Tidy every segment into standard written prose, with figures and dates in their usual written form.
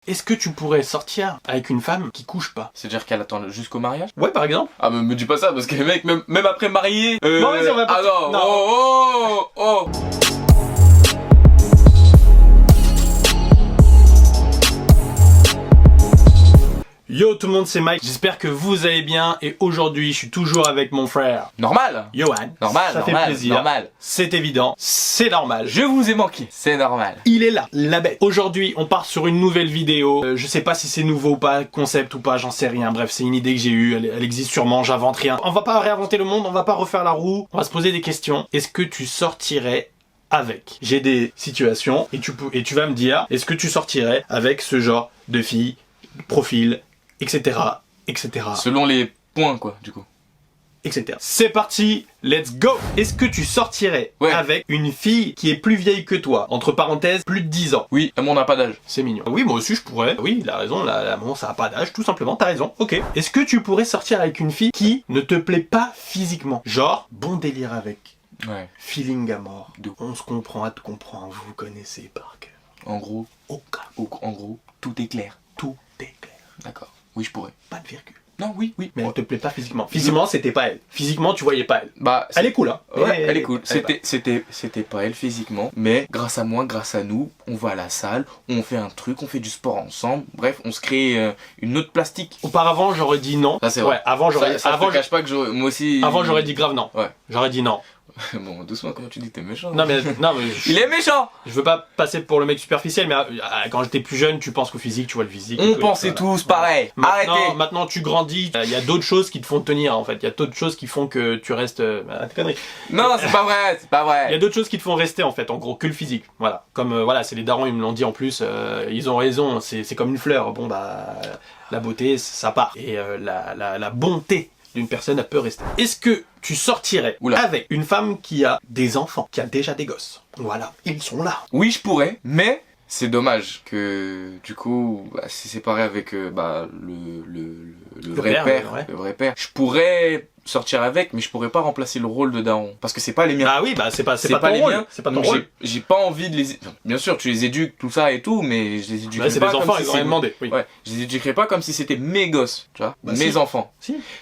Est-ce que tu pourrais sortir avec une femme qui couche pas? C'est-à-dire qu'elle attend jusqu'au mariage? Ouais, par exemple. Ah, mais me dis pas ça, parce que les mecs, même après marié... Bon, vas-y, on va pas... Ah non, oh. Yo tout le monde, c'est Mike, j'espère que vous allez bien et aujourd'hui je suis toujours avec mon frère Normal. Johan. Normal, ça normal, fait plaisir, normal. C'est évident, c'est normal. Je vous ai manqué, c'est normal. Il est là, la bête. Aujourd'hui on part sur une nouvelle vidéo, je sais pas si c'est nouveau ou pas, concept ou pas, j'en sais rien, bref c'est une idée que j'ai eue, elle existe sûrement, j'invente rien. On va pas réinventer le monde, on va pas refaire la roue, on va se poser des questions. Est-ce que tu sortirais avec? J'ai des situations et tu vas me dire, est-ce que tu sortirais avec ce genre de fille, profil, etc., etc. Selon les points, quoi, du coup. Etc. C'est parti, let's go! Est-ce que tu sortirais avec une fille qui est plus vieille que toi? Entre parenthèses, plus de 10 ans. Oui, mais on n'a pas d'âge. C'est mignon. Oui, moi aussi je pourrais. Oui, il a raison, bon, ça a pas d'âge, tout simplement, t'as raison. Ok. Est-ce que tu pourrais sortir avec une fille qui ne te plaît pas physiquement? Genre, bon délire avec. Ouais. Feeling à mort. On se comprend à te comprendre, vous vous connaissez par cœur. En gros, en gros, tout est clair. Tout est clair. D'accord. Oui, je pourrais. Pas de virgule. Non, oui. Mais elle te plaît pas physiquement. Physiquement, c'était pas elle. Physiquement, tu voyais pas elle. Bah, elle est cool, hein. Ouais, elle est cool. C'était pas elle physiquement, mais grâce à moi, grâce à nous, on va à la salle, on fait un truc, on fait du sport ensemble. Bref, on se crée une autre plastique. Auparavant, j'aurais dit non. Ça c'est vrai. Ouais, avant j'aurais. Ça te cache pas que moi aussi. Avant, j'aurais dit grave non. Ouais. J'aurais dit non. Bon, doucement, comment tu dis que t'es méchant? Non mais il est méchant. Je veux pas passer pour le mec superficiel, mais quand j'étais plus jeune, tu penses qu'au physique, tu vois le physique. On pensait tous pareil. Arrêtez. Maintenant, tu grandis. Il y a d'autres choses qui te font tenir en fait. Il y a d'autres choses qui font que tu restes. Connerie. Non, c'est pas vrai, c'est pas vrai. Il y a d'autres choses qui te font rester en fait. En gros, que le physique. Voilà. Comme voilà, c'est les darons, ils me l'ont dit en plus. Ils ont raison. C'est comme une fleur. Bon bah, la beauté, ça part. Et la bonté d'une personne, elle peut rester. Est-ce que tu sortirais avec une femme qui a des enfants, qui a déjà des gosses? Voilà, ils sont là. Oui, je pourrais, mais c'est dommage que du coup, c'est séparé avec le vrai père, le vrai père. Je pourrais sortir avec, mais je pourrais pas remplacer le rôle de daron parce que c'est pas les miens. Ah oui, bah c'est pas les miens. C'est pas ton rôle. J'ai pas envie de les. Bien sûr, tu les éduques, tout ça et tout, mais je les éduquerai pas. C'est des enfants, comme ils ont rien demandé. Oui. Ouais, je les éduquerai pas comme si c'était mes gosses, tu vois, mes enfants.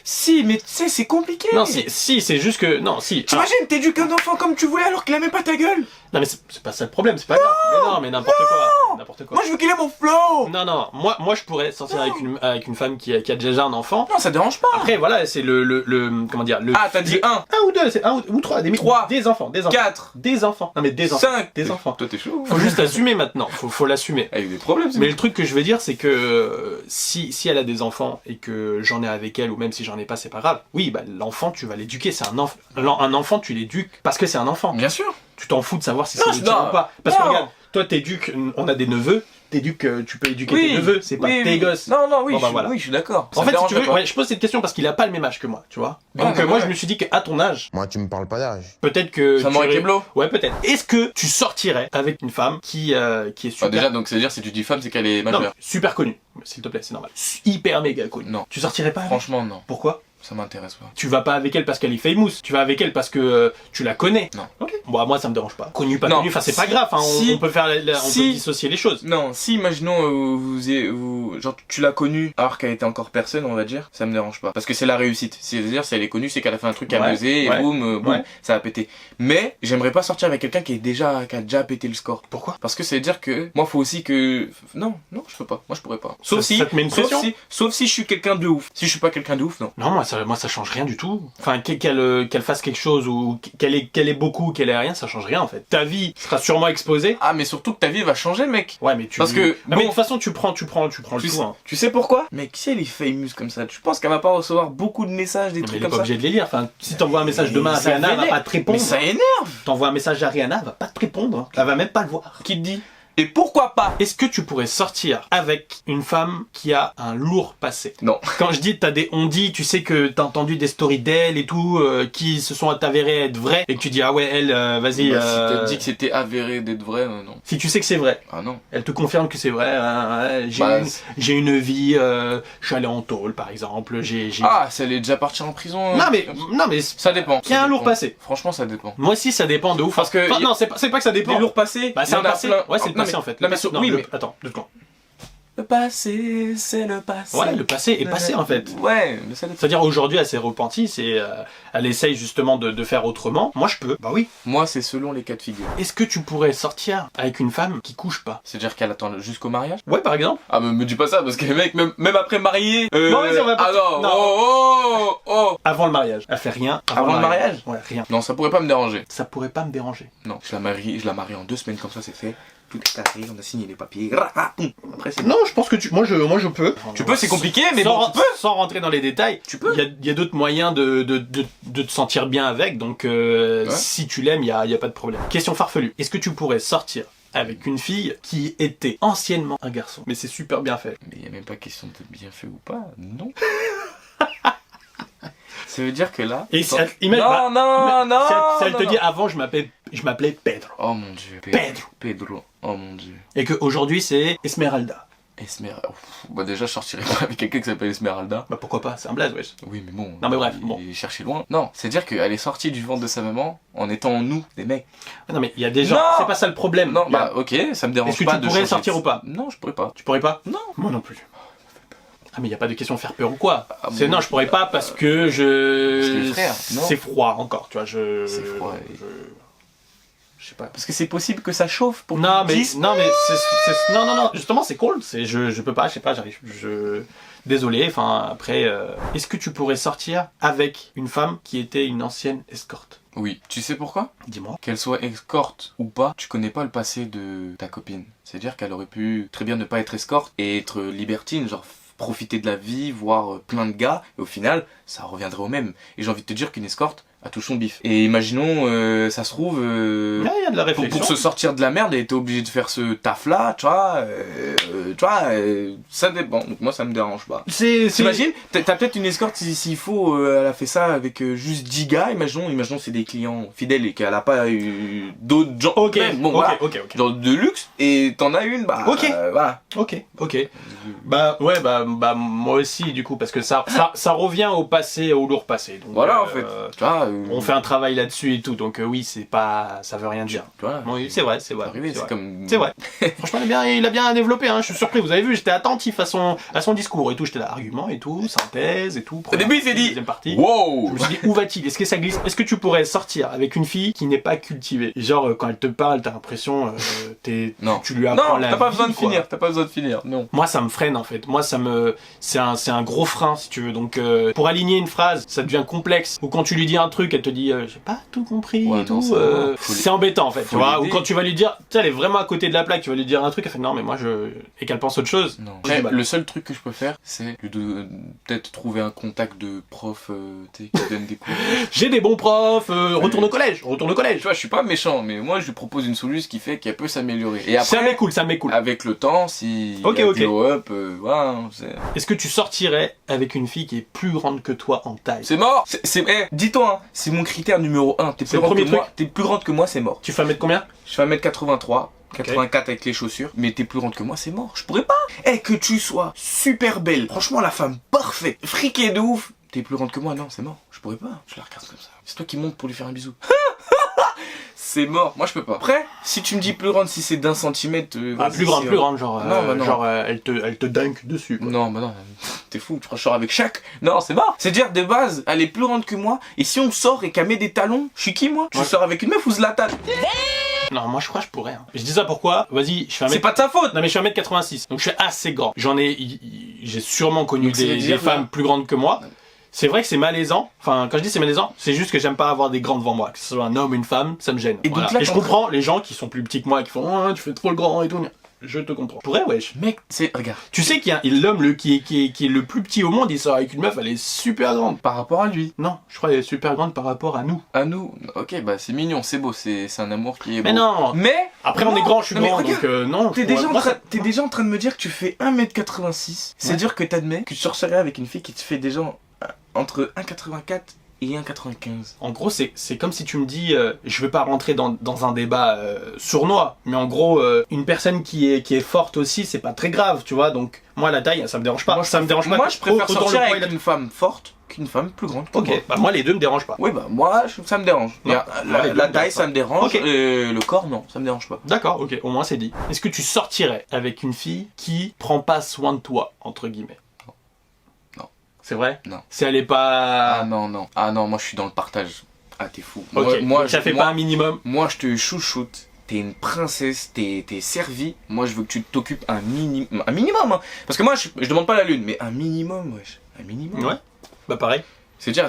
Si, mais tu sais, c'est compliqué. Non, si, c'est juste que non, si. T'imagines, t'éduques un enfant comme tu voulais alors qu'il a même pas ta gueule. Non mais c'est pas ça le problème, c'est pas grave. Mais non, mais n'importe quoi. Moi je veux qu'il ait mon flow. Non, moi je pourrais sortir avec une femme qui a déjà un enfant. Non, ça dérange pas. Après voilà, c'est le comment dire, le. Ah, t'as dit un ou deux, c'est un ou trois, des enfants. 4 des enfants. Non mais des enfants. 5 des enfants. Toi t'es chaud. Faut juste assumer maintenant, faut l'assumer. Il y a eu des problèmes. Mais le truc que je veux dire, c'est que si elle a des enfants et que j'en ai avec elle, ou même si j'en ai pas, c'est pas grave. Oui, bah l'enfant tu vas l'éduquer, c'est un enfant. Un enfant tu l'éduques parce que c'est un enfant. Bien sûr. Tu t'en fous de savoir si c'est le tien ou pas. Parce que regarde, toi t'éduques, on a des neveux, tu peux éduquer tes neveux, c'est pas tes gosses. Non, oui, bon, voilà. Oui, je suis d'accord. En fait, si tu veux, je pose cette question parce qu'il a pas le même âge que moi, tu vois. Donc moi je me suis dit qu'à ton âge, moi tu me parles pas d'âge. peut-être que ça m'aurait Keblo. Ouais, peut-être. Est-ce que tu sortirais avec une femme qui est super déjà, donc c'est-à-dire si tu dis femme, c'est qu'elle est majeure. Non, super connue, s'il te plaît, c'est normal. Hyper méga connue. Non. Tu sortirais pas avec? Franchement, non. Pourquoi? Ça m'intéresse pas. Tu vas pas avec elle parce qu'elle est famous. Tu vas avec elle parce que tu la connais. Non. Ok. Bon, moi ça me dérange pas. Connu, pas connu. Enfin, c'est pas grave. Hein. On peut faire, on peut dissocier les choses. Non. Si, imaginons genre tu l'as connue alors qu'elle était encore personne, on va dire, ça me dérange pas. Parce que c'est la réussite. C'est-à-dire si elle est connue, c'est qu'elle a fait un truc qui a buzzé et boum, ça a pété. Mais j'aimerais pas sortir avec quelqu'un qui a déjà pété le score. Pourquoi? Parce que c'est à dire que moi faut aussi que non, je peux pas. Moi je pourrais pas. Sauf si je suis quelqu'un de ouf. Si je suis pas quelqu'un de ouf, non. Non, moi ça change rien du tout. Enfin, qu'elle fasse quelque chose ou qu'elle ait beaucoup, qu'elle ait rien, ça change rien en fait. Ta vie sera sûrement exposée. Ah, mais surtout que ta vie va changer, mec. Ouais, mais parce que mais de toute façon, tu prends le tout. Hein. Tu sais pourquoi? Mec, si elle est famous comme ça, tu penses qu'elle va pas recevoir beaucoup de messages, des trucs comme ça? Elle est pas obligée de les lire. Enfin, si t'envoies un message demain à Rihanna, elle va pas te répondre. Mais ça énerve. T'envoies un message à Rihanna, elle va pas te répondre. Elle va même pas le voir. Qui te dit? Et pourquoi pas? Est-ce que tu pourrais sortir avec une femme qui a un lourd passé? Non. Quand je dis on dit, tu sais que t'as entendu des stories d'elle et tout, qui se sont avérées être vraies, et que tu dis ah ouais elle, vas-y. Si t'as dit que c'était avéré d'être vrai, non. Si tu sais que c'est vrai. Ah non. Elle te confirme que c'est vrai. J'ai une vie, je suis allé en tôle par exemple. Ah, ça elle est déjà partie en prison. Non mais ça dépend. Il y a un lourd passé. Franchement, ça dépend. Moi aussi, ça dépend de ouf. Parce que non, c'est pas que ça dépend. Les lourds passés. Bah c'est un passé. Ouais, c'est le passé en fait. Non mais oui, mais attends, 2 secondes. Le passé, c'est le passé. Ouais, le passé est passé en fait. Ouais, c'est-à-dire aujourd'hui, elle s'est repentie, elle essaye justement de faire autrement. Moi, je peux. Bah oui. Moi, c'est selon les cas de figure. Est-ce que tu pourrais sortir avec une femme qui couche pas? C'est-à-dire qu'elle attend jusqu'au mariage? Ouais, par exemple. Ah, mais me dis pas ça, parce que les mecs, même après marié... Non, mais on va pas... Ah non, oh. Avant le mariage. Elle fait rien. Avant le mariage? Ouais, rien. Non, ça pourrait pas me déranger. Ça pourrait pas me déranger. Non, je la marie en 2 semaines, comme ça, c'est fait. Tout est carré, on a signé les papiers. Après, c'est... Non, je pense que moi je peux. Tu peux, c'est compliqué, mais bon, tu peux. Sans rentrer dans les détails. Tu peux. Il y a d'autres moyens de te sentir bien avec, donc si tu l'aimes, il y a pas de problème. Question farfelue. Est-ce que tu pourrais sortir avec une fille qui était anciennement un garçon? Mais c'est super bien fait. Mais il y a même pas question de bien fait ou pas, non. Ça veut dire que là... Et non, si elle te dit avant je m'appelais Pedro. Oh mon dieu. Pedro. Oh mon dieu. Et qu'aujourd'hui c'est Esmeralda. Esmeralda. Bah déjà je sortirais pas avec quelqu'un qui s'appelle Esmeralda. Bah pourquoi pas, c'est un blaze, wesh. Oui mais bon. Non mais bref, bon. Chercher loin. Non, c'est dire qu'elle est sortie du ventre de sa maman en étant nous, des mecs. Non mais il y a des gens, c'est pas ça le problème. Non, bah ok, ça me dérange pas. Est-ce que tu pourrais sortir ou pas? Non, je pourrais pas. Tu pourrais pas? Non. Moi non plus. Ah mais il y a pas de question de faire peur ou quoi. Ah, c'est non, je pourrais pas parce que c'est froid encore, tu vois, C'est froid. Je sais pas. Parce que c'est possible que ça chauffe pour non mais non, justement c'est cool, je peux pas, je sais pas, j'arrive désolé, enfin après est-ce que tu pourrais sortir avec une femme qui était une ancienne escorte? Oui, tu sais pourquoi? Dis-moi. Qu'elle soit escorte ou pas, tu connais pas le passé de ta copine. C'est-à-dire qu'elle aurait pu très bien ne pas être escorte et être libertine, genre profiter de la vie, voir plein de gars, et au final, ça reviendrait au même. Et j'ai envie de te dire qu'une escorte a tout son bif. Et imaginons, ça se trouve, Il y a de la réflexion. pour se sortir de la merde, elle était obligée de faire ce taf-là, tu vois, ça dépend. Donc moi, ça me dérange pas. T'imagines, t'as peut-être une escorte, s'il faut, elle a fait ça avec juste 10 gars, imaginons c'est des clients fidèles et qu'elle a pas eu d'autres gens, ok, voilà, genre de luxe, et t'en as une, bah, voilà. Ok. Bah ouais, bah moi aussi du coup, parce que ça revient au passé, au lourd passé. Donc, voilà, en fait, tu vois. On fait un travail là-dessus et tout, donc oui, c'est pas, ça veut rien dire. Voilà, oui, c'est vrai. C'est vrai. Franchement, il a bien développé, hein. Je suis surpris. Vous avez vu, j'étais attentif à son discours et tout. J'étais là, argument et tout, synthèse et tout. Au début, il s'est dit, deuxième partie. Wow. Je me suis dit, où va-t-il? Est-ce que ça glisse? Est-ce que tu pourrais sortir avec une fille qui n'est pas cultivée? Genre, quand elle te parle, t'as l'impression, tu lui apprends la vie. Non, t'as pas besoin de finir. Non. Moi, ça me freine en fait. Moi, c'est un gros frein si tu veux. Donc, pour aligner une phrase, ça devient complexe. Ou quand tu lui dis un truc, elle te dit j'ai pas tout compris et tout, c'est embêtant en fait, tu vois. Ou quand tu vas lui dire, tu sais, elle est vraiment à côté de la plaque, tu vas lui dire un truc, elle fait non mais moi et qu'elle pense autre chose. Non. Après, le seul truc que je peux faire, c'est peut-être trouver un contact de prof qui donne des cours. J'ai des bons profs, retourne au collège. Tu vois, je suis pas méchant, mais moi je lui propose une solution qui fait qu'elle peut s'améliorer. Et après, ça me met cool. Avec le temps, si glow up, voilà. Est-ce que tu sortirais avec une fille qui est plus grande que toi en taille? C'est mort. Dis-toi, hein, c'est mon critère numéro 1. T'es plus grande que moi, c'est mort. Tu fais 1m combien? Je fais 1m83. 84 avec les chaussures, mais t'es plus grande que moi, c'est mort. Je pourrais pas. Que tu sois super belle, franchement la femme parfaite, friquée de ouf, t'es plus grande que moi, non, c'est mort. Je pourrais pas. Je la regarde comme ça. C'est toi qui montes pour lui faire un bisou. C'est mort, moi je peux pas. Après, si tu me dis plus grande, si c'est d'1 centimètre... plus grande, genre, non. Genre elle te dunk dessus, quoi. Non, bah non, t'es fou, tu crois que je sors avec chaque? Non, c'est mort. C'est dire, de base, elle est plus grande que moi, et si on sort et qu'elle met des talons, je suis qui, moi? Tu sors avec une meuf ou Zlatan? Non, moi je crois que je pourrais. Hein. Je dis ça pourquoi? Vas-y, je fais 1m... C'est pas de ta faute. Non mais je suis 1m86, donc je suis assez grand. J'ai sûrement connu des femmes plus grandes que moi. C'est vrai que c'est malaisant, enfin quand je dis c'est malaisant, c'est juste que j'aime pas avoir des grands devant moi, que ce soit un homme ou une femme, ça me gêne. Et, voilà. Donc là, je comprends les gens qui sont plus petits que moi, qui font oh, tu fais trop le grand et tout. Je te comprends. Pourrais, wesh. Mec, regarde. Tu sais qu'il y a l'homme qui est le plus petit au monde, il sort avec une meuf, elle est super grande. Par rapport à lui? Non, je crois qu'elle est super grande par rapport à nous. À nous? Ok, bah c'est mignon, c'est beau, c'est un amour qui est beau. Mais non. Mais après on est grand, je suis grand, donc non. T'es déjà en train de me dire que tu fais 1m86. C'est dire que t'admets que tu sortirais avec une fille qui te fait déjà entre 1,84 et 1,95. En gros, c'est comme si tu me dis, je vais pas rentrer dans un débat sournois, mais en gros, une personne qui est forte aussi, c'est pas très grave, tu vois. Donc moi, la taille, ça me dérange pas. Moi, ça me dérange pas. Moi, je préfère sortir avec une femme forte qu'une femme plus grande que Ok, moi. bah moi les deux me dérangent pas. Oui, bah moi, ça me dérange. Non, La taille, ça me dérange. Ok. Le corps, non, ça me dérange pas. D'accord, ok, au moins c'est dit. Est-ce que tu sortirais avec une fille qui prend pas soin de toi, entre guillemets? Non. C'est vrai? Non. Si elle est pas... Ah non, non. Ah non, moi je suis dans le partage. Ah, t'es fou. Ok, Moi, ça fait pas un minimum? Moi, je te chouchoute. T'es une princesse, t'es servie. Moi, je veux que tu t'occupes un minimum. Un minimum, hein. Parce que moi, je demande pas la lune, mais un minimum, wesh. Un minimum. Ouais, bah pareil. C'est-à-dire,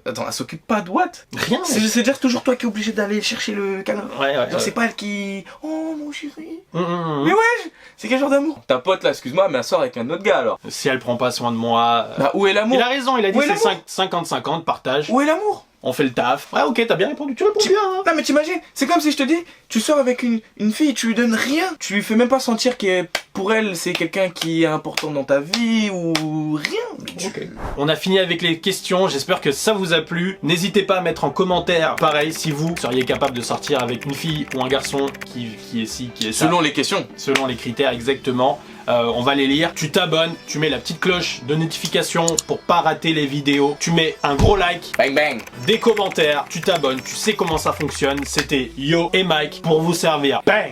attends, elle s'occupe pas de what? Rien. C'est-à-dire toujours toi qui es obligé d'aller chercher le câlin. Ouais, ouais. Genre, c'est pas elle qui... Oh, mon chéri. Mais Mais wesh, c'est quel genre d'amour? Ta pote là, excuse-moi, mais elle sort avec un autre gars alors. si elle prend pas soin de moi... Bah, où est l'amour? Il a raison, il a dit Où est c'est l'amour 50-50, partage. Où est l'amour? On fait le taf. Ouais, ok, t'as bien répondu, tu réponds bien. Hein. Non mais t'imagines, c'est comme si je te dis, tu sors avec une fille, tu lui donnes rien, tu lui fais même pas sentir que pour elle c'est quelqu'un qui est important dans ta vie ou rien. Ok. On a fini avec les questions, j'espère que ça vous a plu. N'hésitez pas à mettre en commentaire, pareil, si vous seriez capable de sortir avec une fille ou un garçon qui est ci, qui est ça. Selon les questions. Selon les critères, exactement. On va les lire. Tu t'abonnes, tu mets la petite cloche de notification pour pas rater les vidéos. Tu mets un gros like, Bang bang. des commentaires, tu t'abonnes, tu sais comment ça fonctionne. C'était Yo et Mike pour vous servir. Bang!